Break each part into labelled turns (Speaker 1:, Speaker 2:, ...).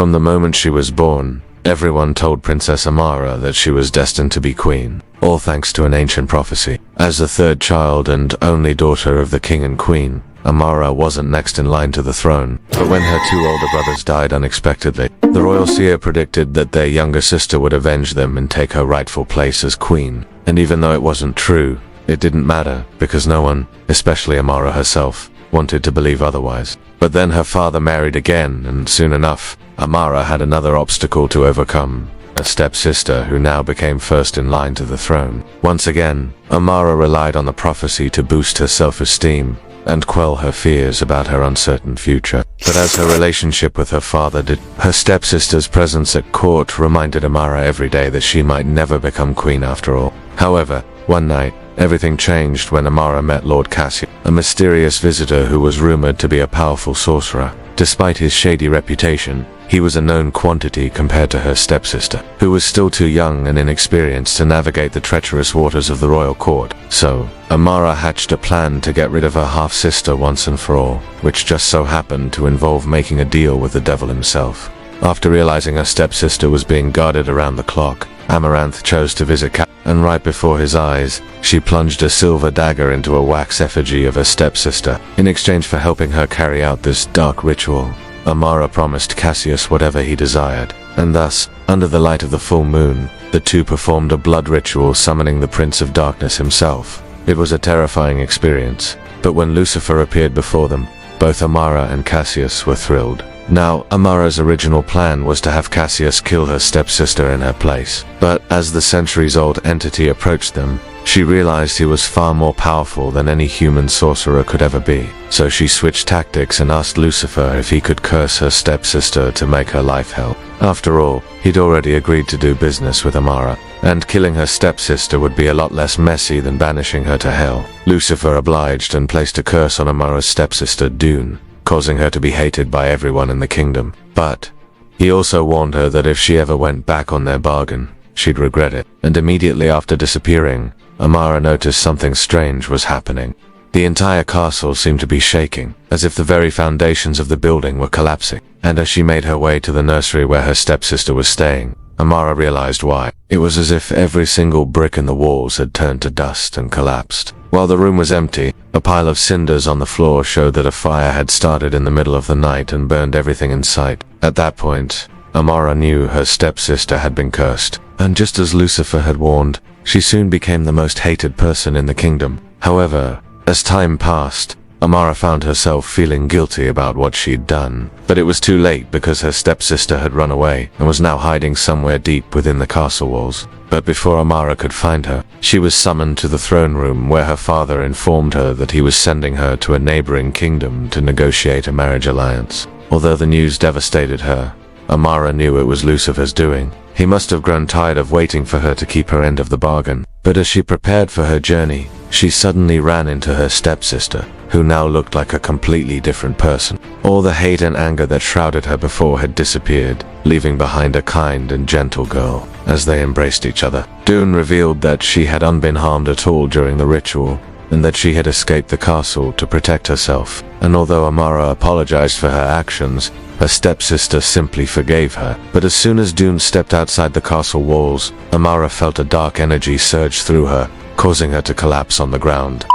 Speaker 1: From the moment she was born, everyone told Princess Amara that she was destined to be queen, all thanks to an ancient prophecy. As the third child and only daughter of the king and queen, Amara wasn't next in line to the throne, but when her two older brothers died unexpectedly, the royal seer predicted that their younger sister would avenge them and take her rightful place as queen. And even though it wasn't true, it didn't matter, because no one, especially Amara herself, wanted to believe otherwise. But then her father married again, and soon enough, Amara had another obstacle to overcome, a stepsister who now became first in line to the throne. Once again, Amara relied on the prophecy to boost her self-esteem and quell her fears about her uncertain future. But as her relationship with her father did, her stepsister's presence at court reminded Amara every day that she might never become queen after all. However, one night, everything changed when Amara met Lord Cassius, a mysterious visitor who was rumored to be a powerful sorcerer. Despite his shady reputation, he was a known quantity compared to her stepsister, who was still too young and inexperienced to navigate the treacherous waters of the royal court. So, Amara hatched a plan to get rid of her half-sister once and for all, which just so happened to involve making a deal with the devil himself. After realizing her stepsister was being guarded around the clock, Amaranth chose to visit Cassius, and right before his eyes, she plunged a silver dagger into a wax effigy of her stepsister, in exchange for helping her carry out this dark ritual. Amara promised Cassius whatever he desired, and thus, under the light of the full moon, the two performed a blood ritual summoning the Prince of Darkness himself. It was a terrifying experience, but when Lucifer appeared before them, both Amara and Cassius were thrilled. Now, Amara's original plan was to have Cassius kill her stepsister in her place, but as the centuries-old entity approached them, she realized he was far more powerful than any human sorcerer could ever be. So she switched tactics and asked Lucifer if he could curse her stepsister to make her life hell. After all, he'd already agreed to do business with Amara, and killing her stepsister would be a lot less messy than banishing her to hell. Lucifer obliged and placed a curse on Amara's stepsister, Dune, causing her to be hated by everyone in the kingdom. But he also warned her that if she ever went back on their bargain, she'd regret it. And immediately after disappearing, Amara noticed something strange was happening. The entire castle seemed to be shaking, as if the very foundations of the building were collapsing. And as she made her way to the nursery where her stepsister was staying, Amara realized why. It was as if every single brick in the walls had turned to dust and collapsed. While the room was empty, a pile of cinders on the floor showed that a fire had started in the middle of the night and burned everything in sight. At that point, Amara knew her stepsister had been cursed, and just as Lucifer had warned, she soon became the most hated person in the kingdom. However, as time passed, Amara found herself feeling guilty about what she'd done, but it was too late because her stepsister had run away and was now hiding somewhere deep within the castle walls. But before Amara could find her, she was summoned to the throne room where her father informed her that he was sending her to a neighboring kingdom to negotiate a marriage alliance. Although the news devastated her, Amara knew it was Lucifer's doing. He must have grown tired of waiting for her to keep her end of the bargain. But as she prepared for her journey, she suddenly ran into her stepsister, who now looked like a completely different person. All the hate and anger that shrouded her before had disappeared, leaving behind a kind and gentle girl. As they embraced each other, Dune revealed that she hadn't been harmed at all during the ritual, and that she had escaped the castle to protect herself. And although Amara apologized for her actions, her stepsister simply forgave her. But as soon as Dune stepped outside the castle walls, Amara felt a dark energy surge through her, causing her to collapse on the ground.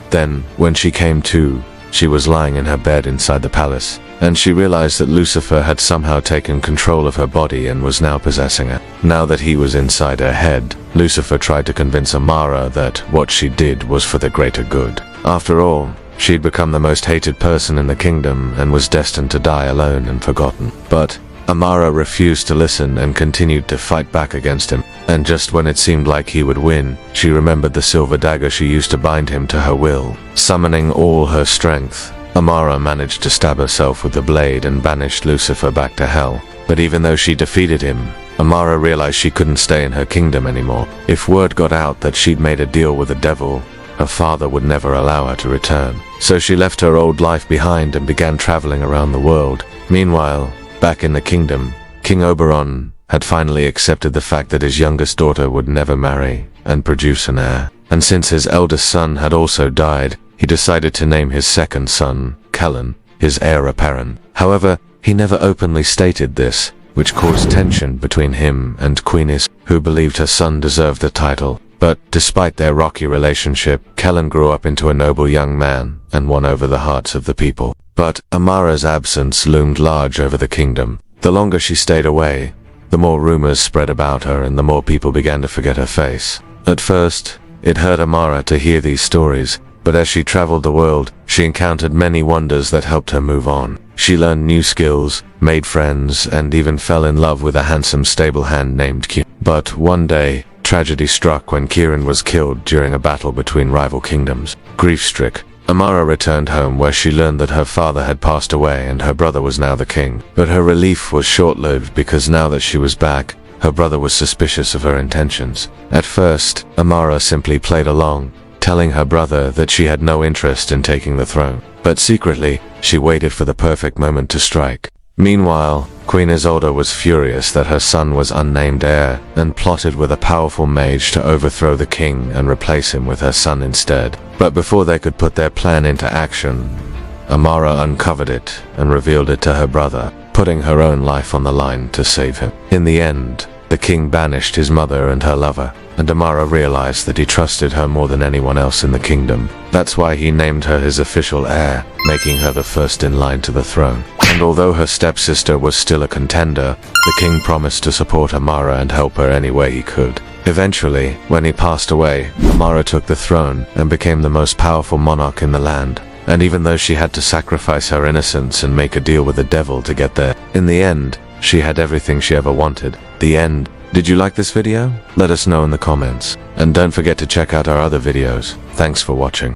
Speaker 1: Then, when she came to, she was lying in her bed inside the palace, and she realized that Lucifer had somehow taken control of her body and was now possessing her. Now that he was inside her head, Lucifer tried to convince Amara that what she did was for the greater good. After all, she'd become the most hated person in the kingdom and was destined to die alone and forgotten. But Amara refused to listen and continued to fight back against him. And just when it seemed like he would win, she remembered the silver dagger she used to bind him to her will. Summoning all her strength, Amara managed to stab herself with the blade and banished Lucifer back to hell. But even though she defeated him, Amara realized she couldn't stay in her kingdom anymore. If word got out that she'd made a deal with the devil, her father would never allow her to return. So she left her old life behind and began traveling around the world. Meanwhile, back in the kingdom, King Oberon had finally accepted the fact that his youngest daughter would never marry and produce an heir. And since his eldest son had also died, he decided to name his second son, Kellan, his heir apparent. However, He never openly stated this, which caused tension between him and Queenis, who believed her son deserved the title. But despite their rocky relationship, Kellen grew up into a noble young man and won over the hearts of the people. But Amara's absence loomed large over the kingdom. The longer she stayed away, the more rumors spread about her and the more people began to forget her face. At first, it hurt Amara to hear these stories, but as she traveled the world, she encountered many wonders that helped her move on. She learned new skills, made friends, and even fell in love with a handsome stable hand named Q. But one day, tragedy struck when Kieran was killed during a battle between rival kingdoms. Grief-stricken, Amara returned home where she learned that her father had passed away and her brother was now the king. But her relief was short-lived because now that she was back, her brother was suspicious of her intentions. At first, Amara simply played along, telling her brother that she had no interest in taking the throne. But secretly, she waited for the perfect moment to strike. Meanwhile, Queen Isolde was furious that her son was unnamed heir and plotted with a powerful mage to overthrow the king and replace him with her son instead. But before they could put their plan into action, Amara uncovered it and revealed it to her brother, putting her own life on the line to save him. In the end, the king banished his mother and her lover, and Amara realized that he trusted her more than anyone else in the kingdom. That's why he named her his official heir, making her the first in line to the throne. And although her stepsister was still a contender, the king promised to support Amara and help her any way he could. Eventually, when he passed away, Amara took the throne and became the most powerful monarch in the land. And even though she had to sacrifice her innocence and make a deal with the devil to get there, in the end, she had everything she ever wanted. The end. Did you like this video? Let us know in the comments. And don't forget to check out our other videos. Thanks for watching.